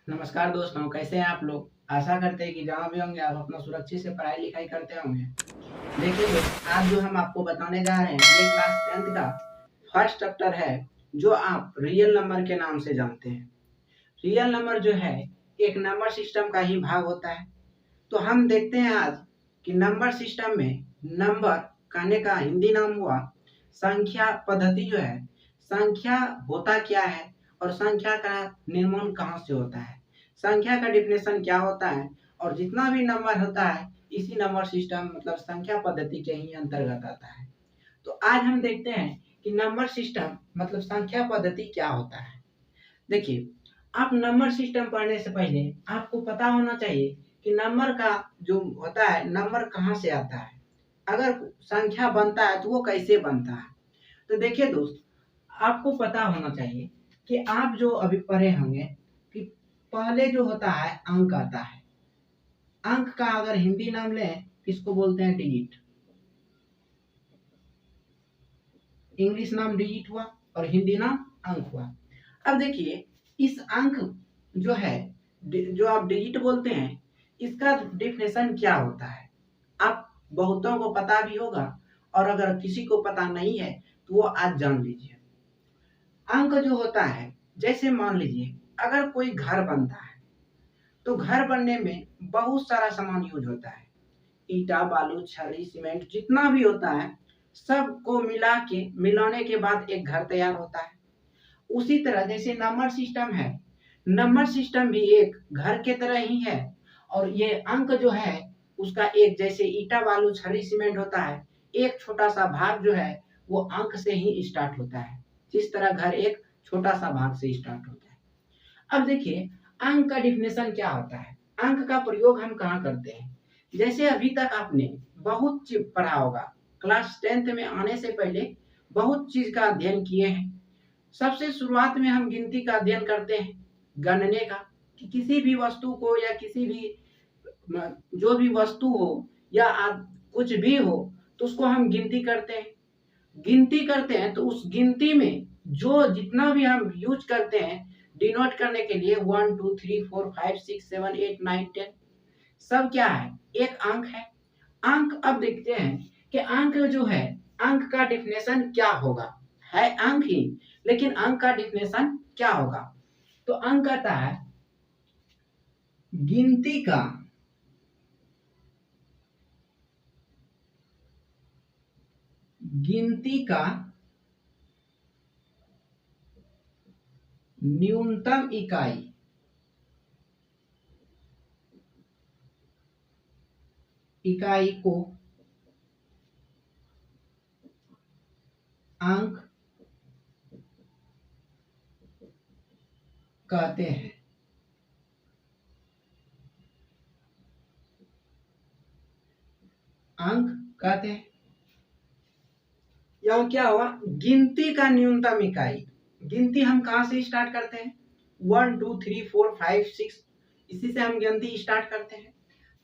नमस्कार दोस्तों, कैसे हैं आप लोग? आशा करते हैं कि जहाँ भी होंगे आप अपना सुरक्षित से पढ़ाई-लिखाई करते होंगे। देखिए दोस्त, आज जो हम आपको बताने जा रहे हैं, ये क्लास 10th का फर्स्ट चैप्टर है, जो आप रियल नंबर के नाम से जानते हैं। रियल नंबर जो है, एक नंबर सिस्टम का ही भाग होता है। तो हम देखते हैं आज कि नंबर सिस्टम में नंबर कहने का हिंदी नाम हुआ संख्या पद्धति जो है, संख्या होता क्या है और संख्या का निर्माण कहाँ से होता है, संख्या का डिफिनेशन क्या होता है और जितना भी नंबर होता है इसी नंबर सिस्टम मतलब संख्या पद्धति के ही अंतर्गत आता है। तो आज हम देखते हैं कि नंबर सिस्टम मतलब संख्या पद्धति क्या होता है। देखिए, आप नंबर सिस्टम पढ़ने से पहले आपको पता होना चाहिए कि नंबर का जो होता है, नंबर कहाँ से आता है। अगर संख्या बनता है तो वो कैसे बनता है। तो देखिए दोस्त, आपको पता होना चाहिए कि आप जो अभी पढ़े होंगे कि पहले जो होता है अंक आता है। अंक का अगर हिंदी नाम लें, इसको बोलते हैं डिजिट। इंग्लिश नाम डिजिट हुआ और हिंदी नाम अंक हुआ। अब देखिए, इस अंक जो है, जो आप डिजिट बोलते हैं, इसका डेफिनेशन क्या होता है। आप बहुतों को पता भी होगा और अगर किसी को पता नहीं है तो वो आज जान लीजिए। अंक जो होता है, जैसे मान लीजिए अगर कोई घर बनता है तो घर बनने में बहुत सारा सामान यूज होता है। ईटा, बालू, छड़ी, सीमेंट जितना भी होता है, सबको मिलाने के बाद एक घर तैयार होता है। उसी तरह जैसे नंबर सिस्टम है, नंबर सिस्टम भी एक घर के तरह ही है। और ये अंक जो है, उसका एक जैसे ईटा, बालू, छड़ी, सीमेंट होता है, एक छोटा सा भाग जो है वो अंक से ही स्टार्ट होता है। जिस तरह घर एक छोटा सा भाग से स्टार्ट होता है। अब देखिए, अंक का डिफिनेशन क्या होता है, अंक का प्रयोग हम कहाँ करते हैं। जैसे अभी तक आपने बहुत चीज पढ़ा होगा, क्लास 10th में आने से पहले बहुत चीज का अध्ययन किए हैं। सबसे शुरुआत में हम गिनती का अध्ययन करते हैं, गणने का, कि किसी भी वस्तु को या किसी भी जो भी वस्तु हो या कुछ भी हो तो उसको हम गिनती करते हैं। गिनती करते हैं तो उस गिनती में जो जितना भी हम यूज करते हैं डिनोट करने के लिए 1 2 3 4 5 6 7 8 9 10, सब क्या है, एक अंक है। अंक अब देखते हैं कि अंक जो है, अंक का डिफिनेशन क्या होगा। है अंक ही, लेकिन अंक का डिफिनेशन क्या होगा। तो अंक आता है गिनती का गिनती का न्यूनतम इकाई। इकाई को अंक कहते हैं। अंक कहते हैं। यह क्या हुआ, गिनती का न्यूनतम इकाई। गिनती हम कहां से स्टार्ट करते हैं, 1 2 3 4 5 6, इसी से हम गिनती स्टार्ट करते हैं।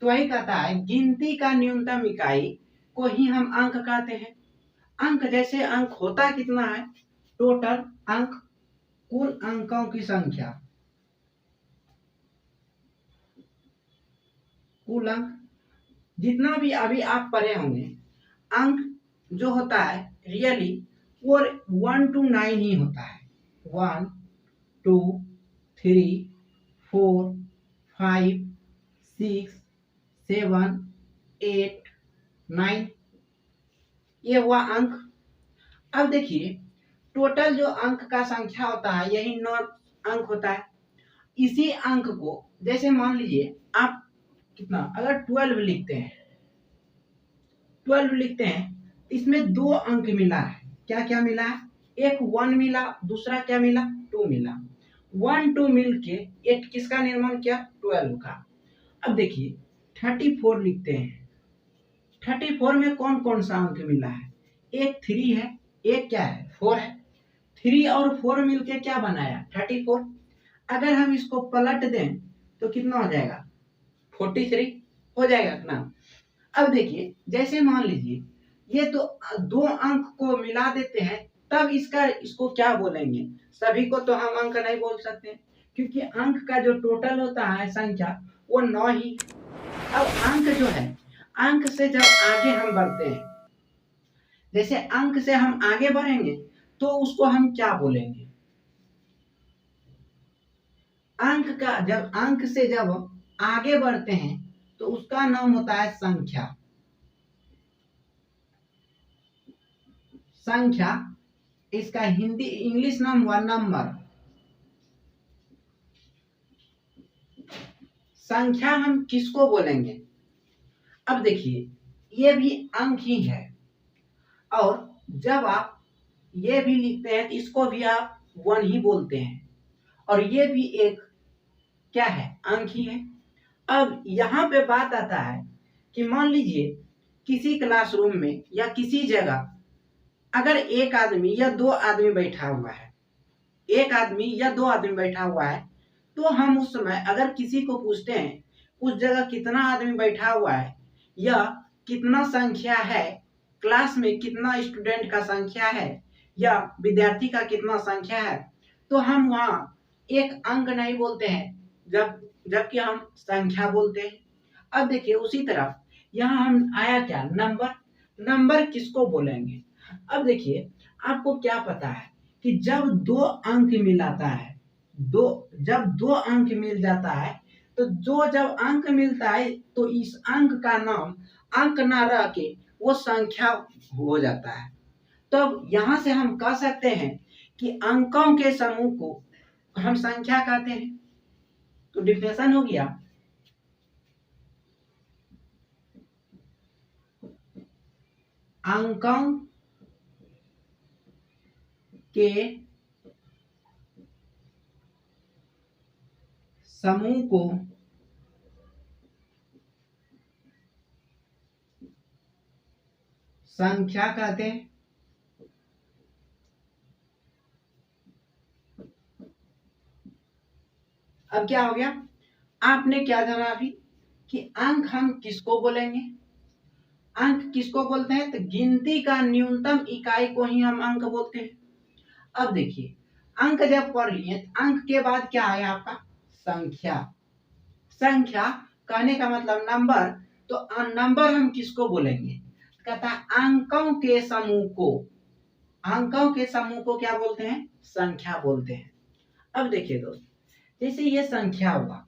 तो वही कहता है गिनती का न्यूनतम इकाई को ही हम अंक कहते हैं। अंक जैसे अंक होता कितना है, टोटल अंक, कुल अंकों की संख्या, कुल अंक जितना भी अभी आप पढ़े होंगे। अंक जो होता है रियली वो 1 to 9 ही होता है। 1 2 3 4 5 6 7 8 9, ये हुआ अंक। अब देखिए, टोटल जो अंक का संख्या होता है यही 9 अंक होता है। इसी अंक को जैसे मान लीजिए आप कितना अगर 12 लिखते हैं, 12 लिखते हैं, इसमें दो अंक मिला है। क्या क्या मिला है, एक 1 मिला, दूसरा क्या मिला, 2 मिला। 1 2 मिल के एक किसका निर्माण किया, 12 का। अब देखिए 34 लिखते हैं, 34 में कौन कौन सा अंक मिला है, एक 3 है, एक क्या है, 4 है। 3 और 4 मिलके क्या बनाया, 34। अगर हम इसको पलट दें तो कितना हो जाएगा, 43 हो जाएगा ना। अब देखिए, जैसे मान लीजिए ये तो दो अंक को मिला देते हैं, तब इसको क्या बोलेंगे। सभी को तो हम अंक नहीं बोल सकते, क्योंकि अंक का जो टोटल होता है संख्या वो 9 ही। अब अंक जो है, अंक से जब आगे हम बढ़ते हैं, जैसे अंक से हम आगे बढ़ेंगे तो उसको हम क्या बोलेंगे? अंक से जब आगे बढ़ते हैं तो उसका नाम होता है संख्या। संख्या इसका हिंदी इंग्लिश नाम हुआ नंबर। संख्या हम किसको बोलेंगे? अब देखिए, ये भी अंक ही है, और जब आप ये भी लिखते हैं तो इसको भी आप 1 ही बोलते हैं, और ये भी एक क्या है? अंक ही है। अब यहाँ पे बात आता है कि मान लीजिए किसी क्लासरूम में या किसी जगह अगर एक आदमी या दो आदमी बैठा हुआ है, एक आदमी या दो आदमी बैठा हुआ है, तो हम उस समय अगर किसी को पूछते हैं उस जगह कितना आदमी बैठा हुआ है या कितना संख्या है, क्लास में कितना स्टूडेंट का संख्या है या विद्यार्थी का कितना संख्या है, तो हम वहाँ एक अंक नहीं बोलते हैं, जबकि हम संख्या बोलते हैं। अब देखिए उसी तरह यहाँ हम आया क्या? नंबर। नंबर किसको बोलेंगे? अब देखिए, आपको क्या पता है कि जब दो अंक मिलाता है, जब दो अंक मिल जाता है, तो जब अंक मिलता है तो इस अंक का नाम अंक ना रह के वो संख्या हो जाता है। तो यहाँ से हम कह सकते हैं कि अंकों के समूह को हम संख्या कहते हैं। तो डिफिनेशन हो गया। अंकों के समूह को संख्या कहते हैं। अब क्या हो गया? आपने क्या जाना अभी कि अंक हम किसको बोलेंगे? अंक किसको बोलते हैं? तो गिनती का न्यूनतम इकाई को ही हम अंक बोलते हैं। अब देखिए, अंक जब पढ़ लिए, अंक के बाद क्या आया आपका? संख्या। संख्या कहने का मतलब नंबर। तो नंबर हम किसको बोलेंगे? कहता है अंकों के समूह को। अंकों के समूह को क्या बोलते हैं? संख्या बोलते हैं। अब देखिए दोस्त, जैसे ये संख्या हुआ,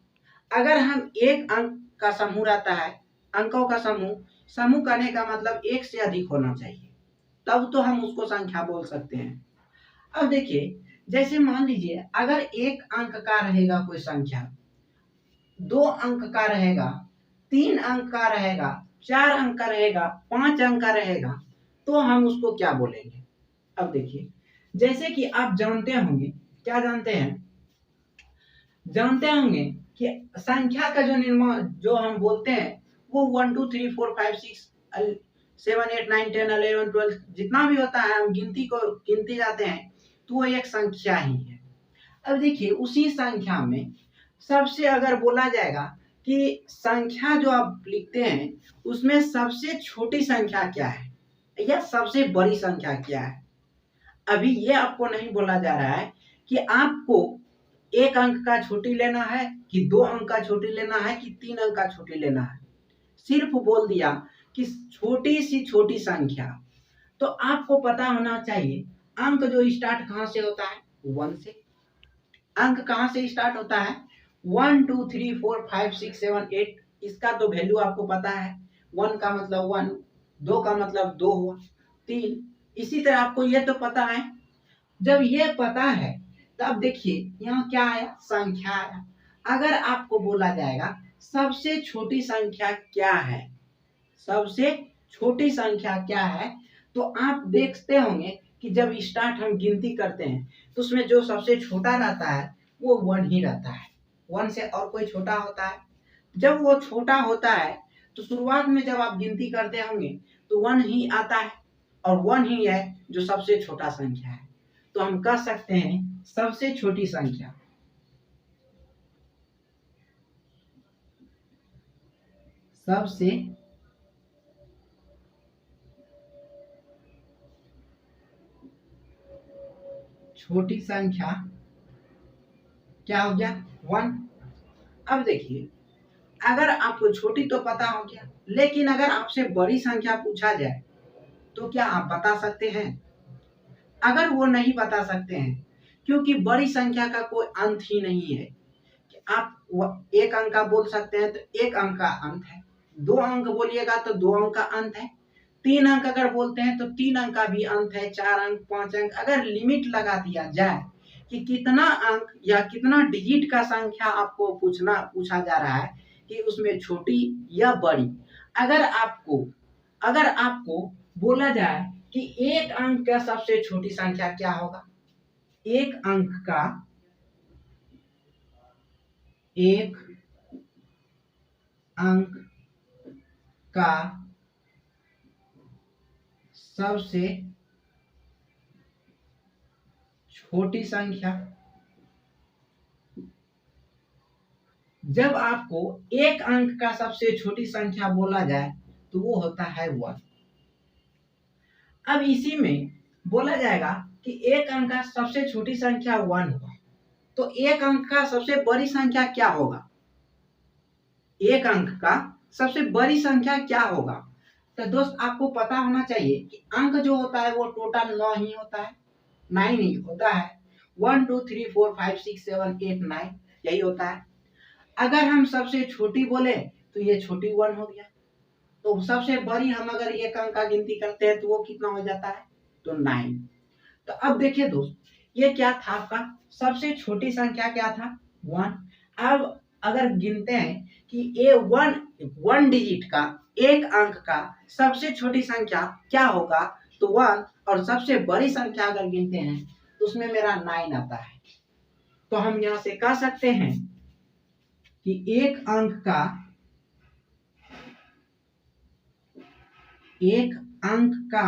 अगर हम एक अंक का समूह रहता है, अंकों का समूह, समूह करने का मतलब एक से अधिक होना चाहिए, तब तो हम उसको संख्या बोल सकते हैं। अब देखिए, जैसे मान लीजिए अगर एक अंक का रहेगा कोई संख्या, दो अंक का रहेगा, तीन अंक का रहेगा, चार अंक का रहेगा, पांच अंक का रहेगा, तो हम उसको क्या बोलेंगे? अब देखिए, जैसे कि आप जानते होंगे, क्या जानते हैं? जानते होंगे कि संख्या का जो निर्माण जो हम बोलते हैं वो 1 2 3 4 5 6 7 8 9 10 11 12 जितना भी होता है, हम गिनती जाते हैं तो वो एक संख्या ही है। अब देखिए, उसी संख्या में सबसे अगर बोला जाएगा कि संख्या जो आप लिखते हैं उसमें सबसे छोटी संख्या क्या है या सबसे बड़ी संख्या क्या है, अभी ये आपको नहीं बोला जा रहा है कि आपको एक अंक का छोटी लेना है कि दो अंक का छोटी लेना है कि तीन अंक का छोटी लेना है। सिर्फ बोल दिया कि छोटी सी छोटी संख्या। तो आपको पता होना चाहिए अंक जो स्टार्ट कहाँ से होता है? 1 से। अंक कहाँ से स्टार्ट होता है? 1 2 3 4 5 6 7 8। इसका तो वैल्यू आपको पता है। 1 का मतलब 1, 2 का मतलब 2 हुआ, 3। इसी तरह आपको ये तो पता है। जब ये पता है तब देखिए यहाँ क्या आया? संख्या आया। अगर आपको बोला जाएगा सबसे छोटी संख्या क्या है, सबसे छोटी संख्या क्या है, तो आप देखते होंगे कि जब स्टार्ट हम गिनती करते हैं तो उसमें जो सबसे छोटा रहता है वो 1 ही रहता है। 1 से और कोई छोटा होता है? जब वो छोटा होता है तो शुरुआत में जब आप गिनती करते होंगे तो 1 ही आता है, और 1 ही है जो सबसे छोटा संख्या है। तो हम कह सकते हैं सबसे छोटी संख्या, सबसे छोटी संख्या क्या हो गया 1। अब देखिए, अगर आपको छोटी तो पता हो गया, लेकिन अगर आपसे बड़ी संख्या पूछा जाए तो क्या आप बता सकते हैं? अगर वो नहीं बता सकते हैं, क्योंकि बड़ी संख्या का कोई अंत ही नहीं है। आप एक अंक का बोल सकते हैं तो एक अंक का अंत है, 2 अंक बोलिएगा तो 2 अंक का अंत है, 3 अंक अगर बोलते हैं तो 3 अंक का भी अंत है, 4 अंक, 5 अंक। अगर लिमिट लगा दिया जाए कि कितना अंक या कितना डिजिट का संख्या आपको पूछा जा रहा है, कि उसमें छोटी या बड़ी, अगर आपको बोला जाए कि एक अंक का सबसे छोटी संख्या क्या होगा, एक अंक का सबसे छोटी संख्या, जब आपको एक अंक का सबसे छोटी संख्या बोला जाए तो वो होता है 1। अब इसी में बोला जाएगा कि एक अंक का सबसे छोटी संख्या 1 होगा, तो एक अंक का सबसे बड़ी संख्या क्या होगा? एक अंक का सबसे बड़ी संख्या क्या होगा? तो दोस्त आपको पता होना चाहिए कि अंक जो होता है वो टोटल 9 ही होता है, 9 ही होता है। 1 2 3 4 5 6 7 8 9 यही होता है। अगर हम सबसे छोटी बोले तो ये छोटी 1 हो गया, तो सबसे बड़ी हम अगर एक अंक का गिनती करते हैं तो वो कितना हो जाता है? तो 9। तो अब देखिए दोस्त, ये क्या था आपका सबसे छोटी संख्या क्या था? 1। अब अगर गिनते हैं कि ये वन डिजिट का, एक अंक का सबसे छोटी संख्या क्या होगा, तो 1। और सबसे बड़ी संख्या अगर गिनते हैं तो उसमें मेरा 9 आता है। तो हम यहां से कह सकते हैं कि एक अंक का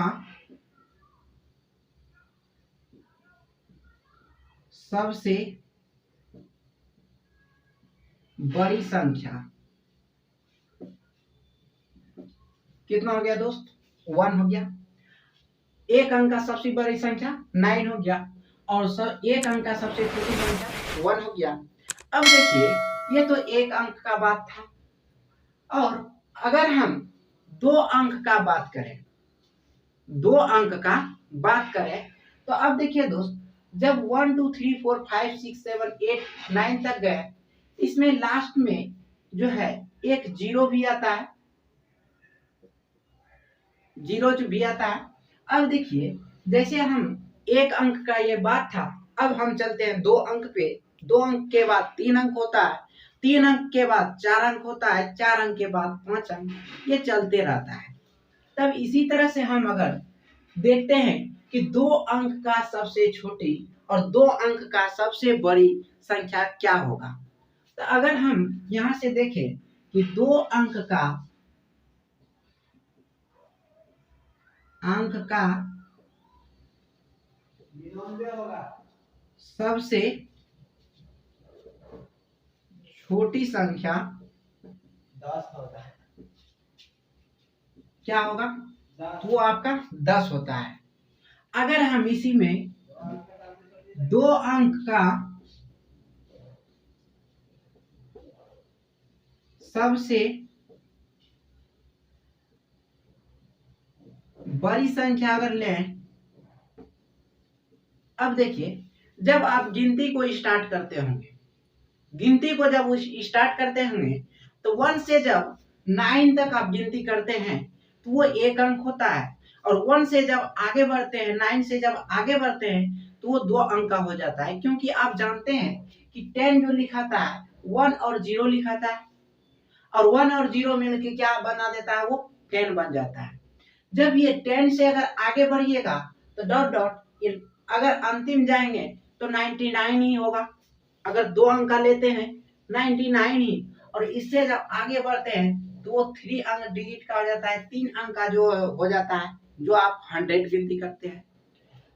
सबसे बड़ी संख्या कितना हो गया दोस्त? 1 हो गया। एक अंक का सबसे बड़ी संख्या 9 हो गया, और एक अंक का सबसे छोटी संख्या 1 हो गया। अब देखिए, ये तो एक अंक का बात था, और अगर हम दो अंक का बात करें, तो अब देखिए दोस्त, जब 1 2 3 4 5 6 7 8 9 तक गए, इसमें लास्ट में जो है एक जीरो भी आता है, जीरो जो भी आता है। अब देखिए, जैसे हम एक अंक का ये बात था, अब हम चलते हैं 2 अंक पे। 2 अंक के बाद 3 अंक होता है, 3 अंक के बाद 4 अंक होता है, 4 अंक के बाद 5 अंक, ये चलते रहता है। तब इसी तरह से हम अगर देखते हैं कि 2 अंक का सबसे छोटी और 2 अंक का सबसे बड़ी संख्या क्या होगा, तो अगर हम यहां से देखें कि 2 अंक का सबसे छोटी संख्या 10 होता है, क्या होगा? तो वो आपका 10 होता है। अगर हम इसी में 2 अंक का सबसे बड़ी संख्या अगर लें, अब देखिए, जब आप गिनती को स्टार्ट करते होंगे, तो 1 से जब 9 तक आप गिनती करते हैं तो वो एक अंक होता है, और 1 से जब आगे बढ़ते हैं, 9 से जब आगे बढ़ते हैं तो वो 2 अंक का हो जाता है, क्योंकि आप जानते हैं कि 10 जो लिखाता है 1 और 0 लिखाता है, और 1 और 0 मिलके क्या बना देता है? वो 10 बन जाता है। जब ये 10 से अगर आगे बढ़िएगा तो डॉट डॉट, अगर अंतिम जाएंगे तो 99 ही होगा। अगर 2 अंक का लेते हैं 99 ही, और इससे जब आगे बढ़ते हैं तो वो 3 अंक डिजिट का हो जाता है, 3 अंक का जो हो जाता है, जो आप 100 गिनती करते हैं।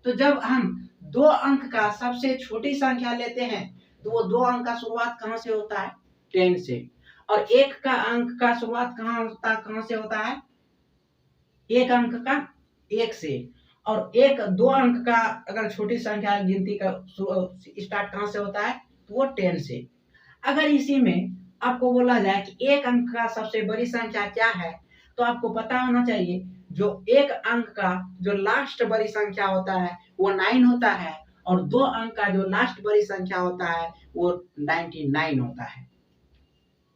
तो जब हम 2 अंक का सबसे छोटी संख्या लेते हैं तो वो 2 अंक का शुरुआत कहाँ से होता है? 10 से। और एक का अंक का शुरुआत कहाँ से होता है? एक अंक का 1 से। और 2 अंक का अगर छोटी संख्या गिनती का स्टार्ट कहाँ से होता है? तो वो 10 से। अगर इसी में आपको बोला जाए कि एक अंक का सबसे बड़ी संख्या क्या है, तो आपको पता होना चाहिए जो एक अंक का जो लास्ट बड़ी संख्या होता है वो 9 होता है, और 2 अंक का जो लास्ट बड़ी संख्या होता है वो 99 होता है।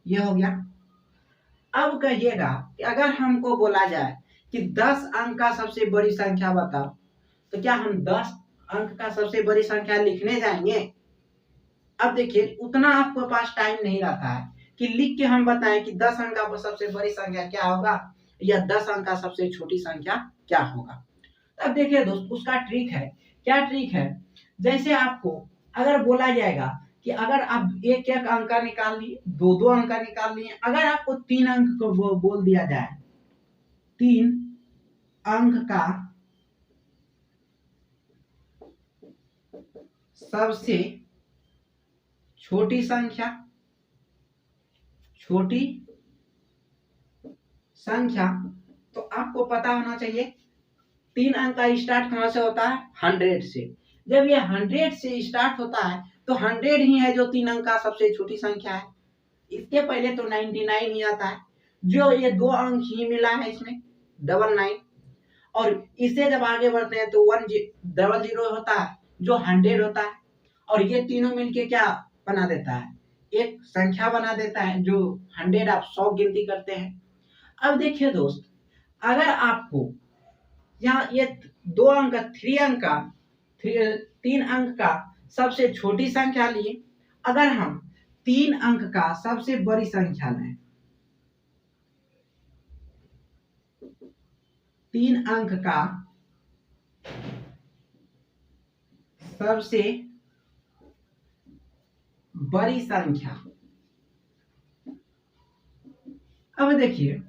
ये हो गया। अब कहिएगा कि अगर हमको बोला जाए कि 10 अंक का सबसे बड़ी संख्या बताओ, तो क्या हम 10 अंक का सबसे बड़ी संख्या लिखने जाएंगे? अब देखिए उतना आपके पास टाइम नहीं रहता है कि लिख के हम बताएं कि 10 अंक का सबसे बड़ी संख्या क्या होगा या 10 अंक का सबसे छोटी संख्या क्या होगा। अब देखिए दोस्त, उसका ट्रिक है। क्या ट्रिक है? जैसे आपको अगर बोला जाएगा कि अगर आप एक एक अंक का निकाल लिए, दो दो अंक का निकाल लिए, अगर आपको 3 अंक को बोल दिया जाए, 3 अंक का सबसे छोटी संख्या, तो आपको पता होना चाहिए 3 अंक का स्टार्ट कहां से होता है? 100 से। जब ये 100 से स्टार्ट होता है तो 100 ही है जो 3 अंक का सबसे छोटी संख्या है। इसके पहले तो 99 ही आता है, जो ये 2 अंक ही मिला है इसमें, 99। और इससे जब आगे बढ़ते हैं तो 100 होता है जो 100 होता है, और ये तीनों मिलके क्या बना देता है? एक संख्या बना देता है जो 100 आप 100 गिनती करते हैं। अब देखिए दोस्त, अगर आपको यहाँ ये 2 अंक, 3 अंक का सबसे छोटी संख्या लिए, अगर हम 3 अंक का सबसे बड़ी संख्या लें, 3 अंक का सबसे बड़ी संख्या, अब देखिए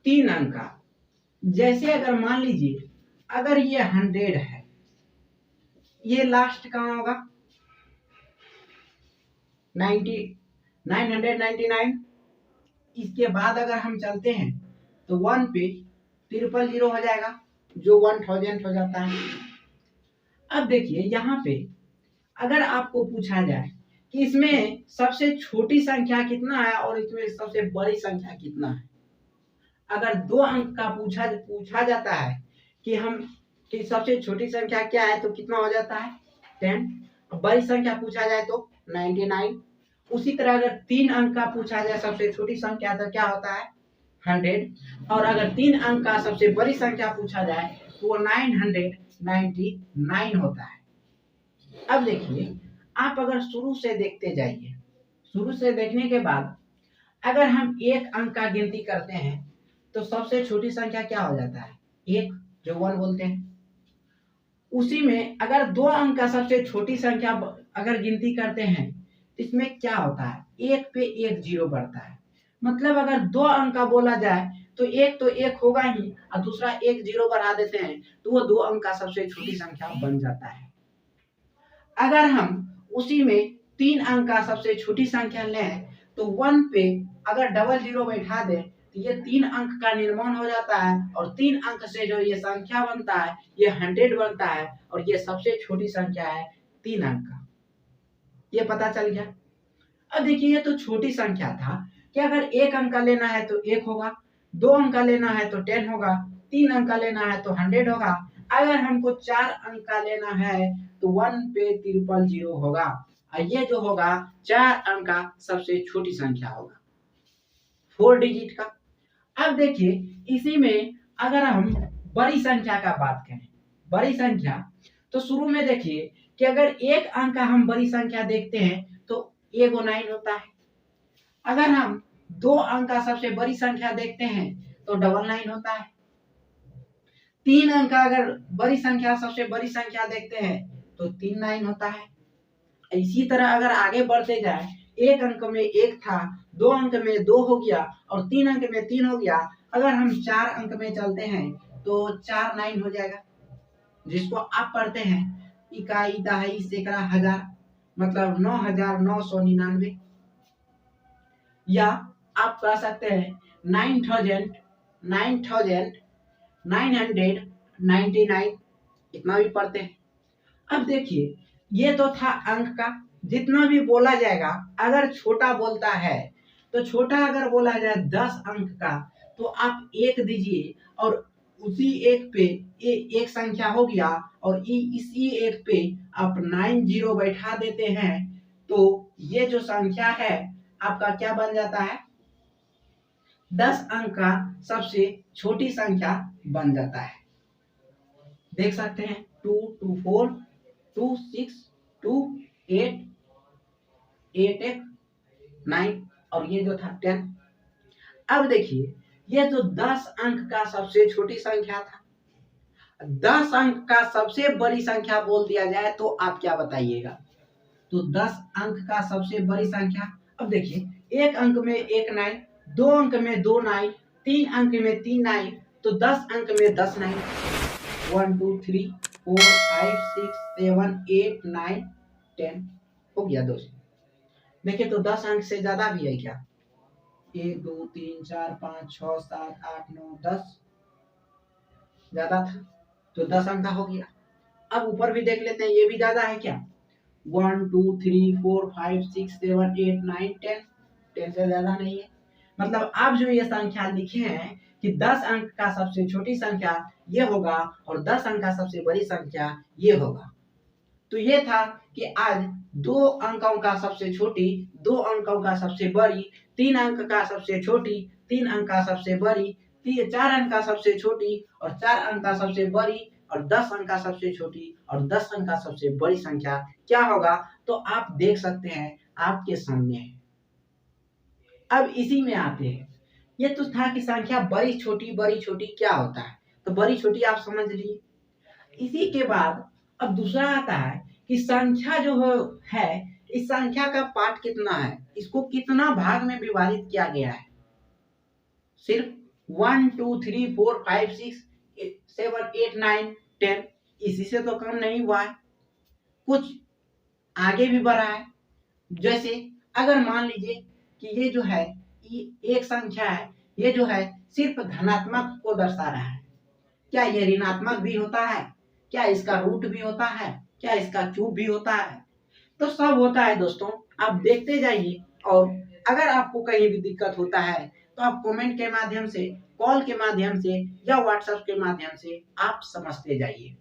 3 अंक का, जैसे अगर मान लीजिए अगर ये 100 है, ये लास्ट कहाँ होगा? 999। इसके बाद अगर हम चलते हैं तो 1 पे 000 हो जाएगा जो 1000 हो जाता है। अब देखिए यहाँ पे अगर आपको पूछा जाए कि इसमें सबसे छोटी संख्या कितना है और इसमें सबसे बड़ी संख्या कितना है, अगर 2 अंक का पूछा जाता है कि सबसे छोटी संख्या क्या है, तो कितना हो जाता है? 10। बड़ी संख्या पूछा जाए तो 99। उसी तरह अगर 3 अंक का पूछा जाए सबसे छोटी संख्या तो क्या होता है? 100। और अगर 3 अंक का सबसे बड़ी संख्या पूछा जाए तो वो 999 होता है। अब देखिए, आप अगर शुरू से देखते जाइए, शुरू से देखने के बाद अगर हम एक अंक का गिनती करते हैं तो सबसे छोटी संख्या क्या हो जाता है? 1, जो 1 बोलते हैं। उसी में अगर 2 अंक का सबसे छोटी संख्या अगर गिनती करते हैं, इसमें क्या होता है? 1 पे 1 0 बढ़ता है। मतलब अगर 2 अंक का बोला जाए तो एक तो 1 होगा ही, और दूसरा 1 0 बढ़ा देते हैं तो वो 2 अंक का सबसे छोटी संख्या बन जाता है। अगर हम उसी में 3 अंक का सबसे छोटी संख्या लें तो 1 पे अगर 00 बैठा दें तो ये 3 अंक का निर्माण हो जाता है, और 3 अंक से जो ये संख्या बनता है ये 100 बनता है, और ये सबसे छोटी संख्या है 3 अंक का। ये पता चल गया। अब देखिए ये तो छोटी संख्या था कि अगर 1 अंक का लेना है तो 1 होगा, 2 अंक का लेना है तो 10 होगा, 3 अंक का लेना है तो 100 होगा। अगर हमको 4 अंक का लेना है तो 1 पे 000 होगा, और ये जो होगा 4 अंक का सबसे छोटी संख्या होगा, 4 डिजिट का। अब देखिए इसी में अगर हम बड़ी संख्या का बात करें, बड़ी संख्या, तो शुरू में देखिए कि अगर 1 अंक का हम बड़ी संख्या देखते हैं तो 9 होता है। अगर हम 2 अंक का सबसे बड़ी संख्या देखते हैं तो 99 होता है। 3 अंक का अगर बड़ी संख्या सबसे बड़ी संख्या देखते हैं तो 39 होता है। इसी तरह अगर आगे बढ़ते जाए, 1 अंक में 1 था, 2 अंक में 2 हो गया, और 3 अंक में 3 हो गया। अगर हम 4 अंक में चलते हैं तो 4 9 हो जाएगा, जिसको आप पढ़ते हैं इकाई, दहाई, सैकड़ा, हजार, मतलब 9999। या आप कह सकते हैं 9999, इतना भी पढ़ते हैं। अब देखिए ये तो था अंक का, जितना भी बोला जाएगा, अगर छोटा बोलता है तो छोटा अगर बोला जाए 10 अंक का तो आप एक दीजिए और उसी एक पे एक संख्या हो गया और इसी एक पे आप 90 बैठा देते हैं तो ये जो संख्या है आपका क्या बन जाता है, 10 अंक का सबसे छोटी संख्या बन जाता है। देख सकते हैं 2 2 4 2 6 2 8 8 एक 9 और ये जो था 10। अब देखिए ये जो 10 अंक का सबसे छोटी संख्या था, 10 अंक का सबसे बड़ी संख्या बोल दिया जाए तो आप क्या बताइएगा। तो 10 अंक का सबसे बड़ी संख्या, अब देखिए एक अंक में एक 9, दो अंक में दो 9, तीन अंक में तीन 9, तो 10 अंक में 10 9, 1 2 3 4 5 6 7 8 9 10 हो गया दोस्त। देखिए तो 10 अंक से ज्यादा भी है क्या, 1 2 3 4 5 6 7 8 9 10 ज्यादा था तो 10 अंक का हो गया। अब ऊपर भी देख लेते हैं ये भी ज्यादा है क्या, 1 2 3 4 5 6 7 8 9 10 10 से ज्यादा नहीं है। मतलब आप जो ये संख्या लिखे हैं कि 10 अंक का सबसे छोटी संख्या ये होगा और 10 अंक का सबसे बड़ी संख्या ये होगा। तो ये था कि आज 2 अंकों का सबसे छोटी, 2 अंकों का सबसे बड़ी, 3 अंक का सबसे छोटी, 3 अंक का सबसे बड़ी, 4 अंक का सबसे छोटी और 4 अंक का सबसे बड़ी और 10 अंक का सबसे छोटी और 10 अंक का सबसे बड़ी संख्या क्या होगा, तो आप देख सकते हैं आपके सामने है। अब इसी में आते हैं, ये तो था कि संख्या बड़ी छोटी क्या होता है, तो बड़ी छोटी आप समझ लीजिए। इसी के बाद अब दूसरा आता है कि संख्या जो है इस संख्या का पार्ट कितना है, इसको कितना भाग में विभाजित किया गया है। सिर्फ 1 2 3 4 5 6 7 8 9 10 इसी से तो कम नहीं हुआ है, कुछ आगे भी बढ़ा है। जैसे अगर मान लीजिए कि ये जो है एक संख्या है, ये जो है सिर्फ धनात्मक को दर्शा रहा है, क्या ये ऋणात्मक भी होता है, क्या इसका रूट भी होता है, क्या इसका क्यूब भी होता है, तो सब होता है दोस्तों। आप देखते जाइए और अगर आपको कहीं भी दिक्कत होता है तो आप कमेंट के माध्यम से, कॉल के माध्यम से या व्हाट्सएप के माध्यम से आप समझते जाइए।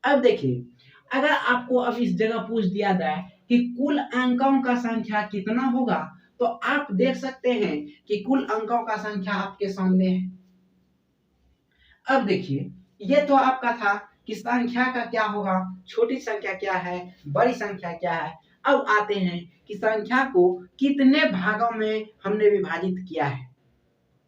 अब देखिए अगर आपको अब इस जगह पूछ दिया जाए कि कुल अंकों का संख्या कितना होगा, तो आप देख सकते हैं कि कुल अंकों का संख्या आपके सामने है। अब देखिए ये तो आपका था कि संख्या का क्या होगा, छोटी संख्या क्या है, बड़ी संख्या क्या है। अब आते हैं कि संख्या को कितने भागों में हमने विभाजित किया है,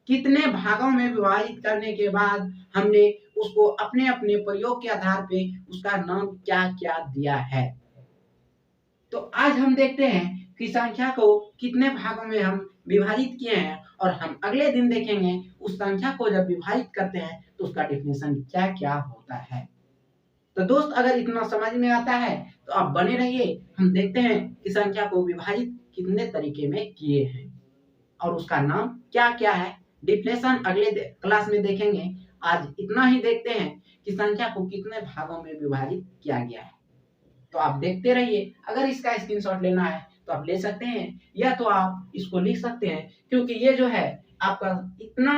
कितने भागों में विभाजित करने के बाद हमने उसको अपने अपने प्रयोग के आधार पे उसका नाम क्या क्या दिया है। तो आज हम देखते हैं कि संख्या को कितने भागों में हम विभाजित किए हैं और हम अगले दिन देखेंगे उस संख्या को जब विभाजित करते हैं तो उसका डेफिनेशन क्या क्या होता है। तो दोस्त अगर इतना समझ में आता है तो आप बने रहिए, हम देखते हैं कि संख्या को विभाजित कितने तरीके में किए हैं और उसका नाम क्या क्या है। डेफिनेशन अगले क्लास में देखेंगे। आज इतना ही देखते हैं कि संख्या को कितने भागों में विभाजित किया गया है। तो आप देखते रहिए, अगर इसका स्क्रीनशॉट लेना है तो आप ले सकते हैं या तो आप इसको लिख सकते हैं, क्योंकि ये जो है आपका इतना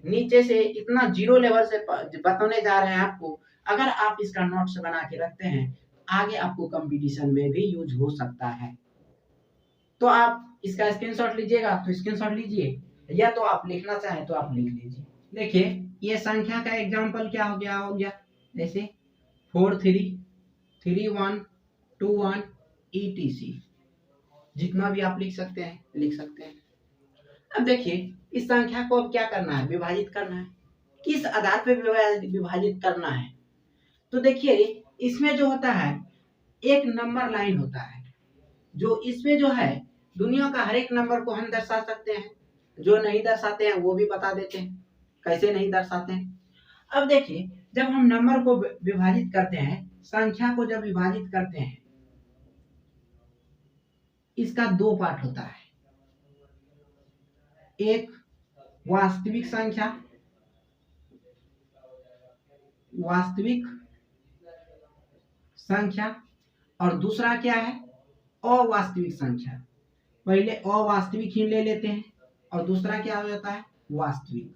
नीचे से इतना जीरो लेवल से बताने जा रहे हैं आपको। अगर आप इसका नोट्स बना के रखते हैं आगे आपको कंपटीशन में भी यूज हो सकता है। तो आप इसका स्क्रीनशॉट लीजिएगा तो स्क्रीनशॉट लीजिए, या तो आप लिखना चाहें तो आप लिख लीजिए। देखिए ये संख्या का एग्जाम्पल क्या हो गया जैसे 4 3 3 1 2 1 ETC, जितना भी आप लिख सकते हैं। अब देखिए इस संख्या को अब क्या करना है, विभाजित करना है। किस आधार पे विभाजित करना है, तो देखिए इसमें जो होता है एक नंबर लाइन होता है, जो इसमें जो है दुनिया का हर एक नंबर को हम दर्शा सकते हैं, जो नहीं दर्शाते हैं वो भी बता देते हैं कैसे नहीं दर्शाते हैं। अब देखिए जब हम नंबर को विभाजित करते हैं, संख्या को जब विभाजित करते हैं, इसका दो पार्ट होता है, एक वास्तविक संख्या और दूसरा क्या है अवास्तविक संख्या। पहले अवास्तविक ही ले लेते हैं और दूसरा क्या हो जाता है, वास्तविक।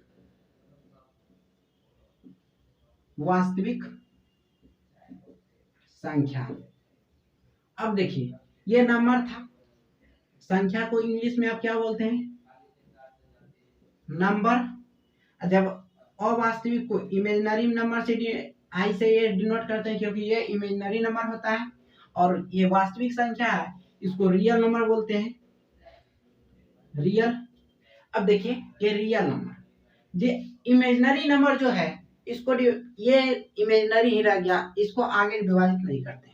वास्तविक संख्या। अब देखिए ये नंबर था, संख्या को इंग्लिश में आप क्या बोलते हैं, नंबर। जब अवास्तविक को इमेजिनरी नंबर से आई से ये डिनोट करते हैं क्योंकि ये इमेजिनरी नंबर होता है, और ये वास्तविक संख्या है इसको रियल नंबर बोलते हैं, रियल। अब देखिए ये रियल नंबर, ये इमेजिनरी नंबर जो है इसको ये इमेजिनरी ही रह गया, इसको आगे विभाजित नहीं करते हैं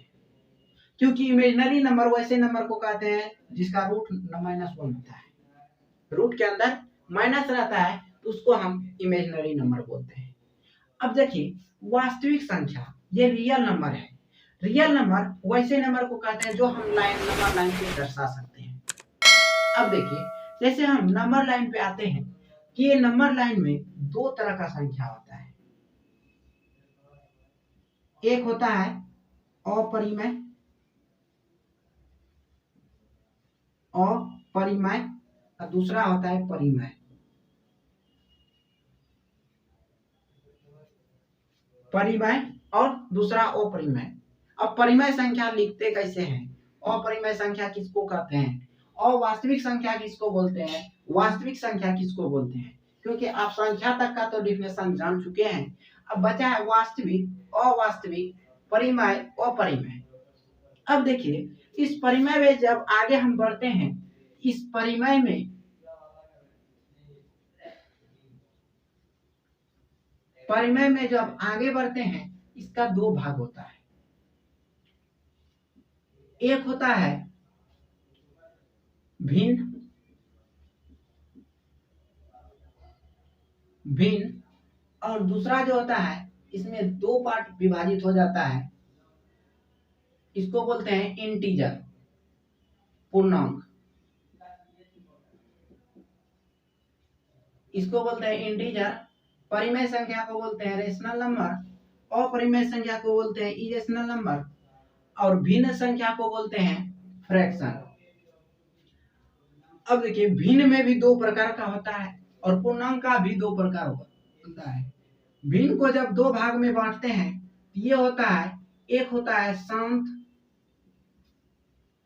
क्योंकि इमेजिनरी नंबर वैसे नंबर को कहते हैं जिसका रूट -1 होता है, रूट के अंदर माइनस रहता है तो उसको हम इमेजिनरी नंबर बोलते हैं। अब देखिए वास्तविक संख्या ये रियल नंबर है, रियल नंबर वैसे नंबर को कहते हैं जो हम नंबर लाइन पे दर्शा सकते हैं। अब देखिए जैसे हम नंबर लाइन पे आते हैं कि ये नंबर लाइन में दो तरह का संख्या होता है, एक होता है अपरिमेय, अपरिमेय और दूसरा होता है परिमेय। परिमेय और दूसरा अपरिमेय। अब परिमेय संख्या लिखते कैसे हैं, अपरिमेय संख्या किसको कहते हैं, अवास्तविक संख्या किसको बोलते हैं, वास्तविक संख्या किसको बोलते हैं, क्योंकि आप संख्या तक का तो डिफिनेशन जान चुके हैं। अब बचा है वास्तविक, अवास्तविक, परिमेय, अपरिमेय। अब देखिए इस परिमेय में जब आगे हम बढ़ते हैं, इस परिमेय में जब आगे बढ़ते हैं इसका दो भाग होता है, एक होता है भिन्न, और दूसरा जो होता है इसमें दो पार्ट विभाजित हो जाता है, इसको बोलते हैं इंटीजर, पूर्णांक। इसको बोलते हैं इंटीजर। परिमेय संख्या को बोलते हैं रेशनल नंबर, अपरिमेय संख्या को बोलते हैं इरेशनल नंबर, और भिन्न संख्या को बोलते हैं फ्रैक्शन। अब देखिए भिन्न में भी दो प्रकार का होता है और पूर्णांक का भी दो प्रकार होता है। भिन्न को जब दो भाग में बांटते हैं ये होता है, एक होता है शांत,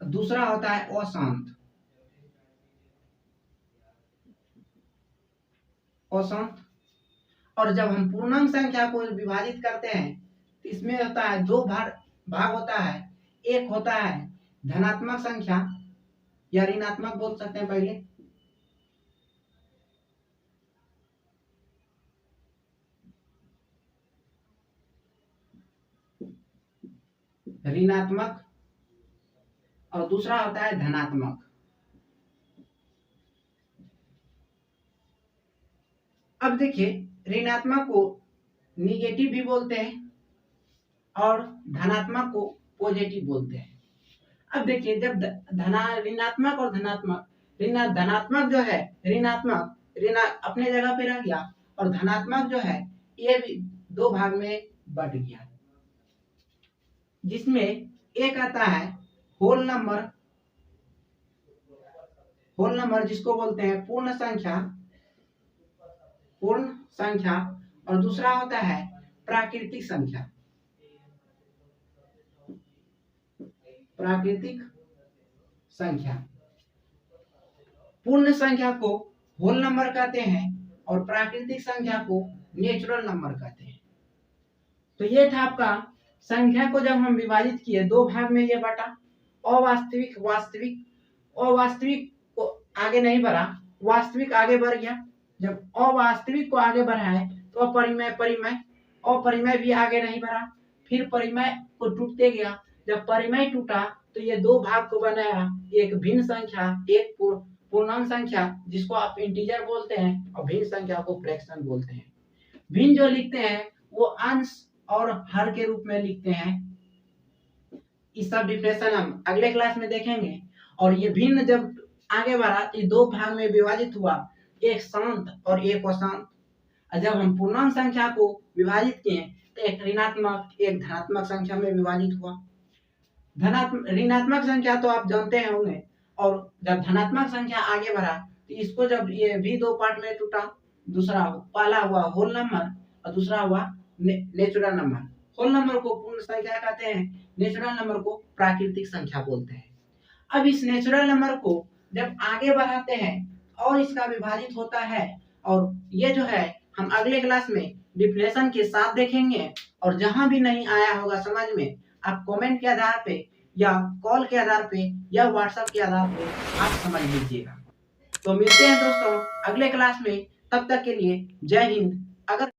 दूसरा होता है अशांत। और जब हम पूर्णांक संख्या को विभाजित करते हैं तो इसमें होता है दो भाग होता है, एक होता है धनात्मक संख्या या ऋणात्मक बोल सकते हैं, पहले ऋणात्मक और दूसरा होता है धनात्मक। अब देखिए ऋणात्मक को निगेटिव भी बोलते हैं और धनात्मक को पॉजिटिव बोलते हैं। अब देखिए जब ऋणात्मक और धनात्मक जो है, ऋणात्मक अपने जगह पे रह गया और धनात्मक जो है ये भी दो भाग में बट गया, जिसमें एक आता है होल नंबर जिसको बोलते हैं पूर्ण संख्या, और दूसरा होता है प्राकृतिक संख्या। पूर्ण संख्या को होल नंबर कहते हैं और प्राकृतिक संख्या को नेचुरल नंबर कहते हैं। तो ये था आपका संख्या को जब हम विभाजित किए दो भाग में ये बटा, अवास्तविक, वास्तविक। अवास्तविक को आगे नहीं बढ़ा, वास्तविक आगे बढ़ गया। जब अवास्तविक को आगे बढ़ाए तो अपरिमेय भी आगे नहीं बढ़ा, फिर परिमेय को टूटते गया। जब परिमेय टूटा तो ये दो भाग को बनाया, एक भिन्न संख्या, एक पूर्णांक संख्या जिसको आप इंटीजर बोलते हैं, और भिन्न संख्या को फ्रैक्शन बोलते हैं। भिन्न जो लिखते हैं वो अंश और हर के रूप में लिखते हैं। इस सब डिफिनेशन हम अगले क्लास में देखेंगे। और ये भिन्न जब आगे बढ़ा ये दो भाग में विभाजित हुआ, एक शांत और एक अशांत। जब हम पूर्णांक संख्या को विभाजित किए तो एक ऋणात्मक एक धनात्मक संख्या में विभाजित हुआ। ऋणात्मक संख्या तो आप जानते हैं होंगे। और जब धनात्मक संख्या आगे बढ़ा तो इसको जब ये भी दो पार्ट में टूटा, दूसरा पहला हुआ होल नंबर और दूसरा हुआ नेचुरल नंबर। होल नंबर को पूर्ण संख्या कहते हैं, नेचुरल नंबर को प्राकृतिक संख्या बोलते हैं। अब इस नेचुरल नंबर को जब आगे बढ़ाते हैं और इसका विभाजित होता है, और ये जो है हम अगले क्लास में डिफिनेशन के साथ देखेंगे। और जहां भी नहीं आया होगा समझ में, आप कमेंट के आधार पे या कॉल के आधार पे या व्हाट्सएप के आधार पे आप समझ लीजिएगा। तो मिलते हैं दोस्तों अगले क्लास में, तब तक के लिए जय हिंद। अगर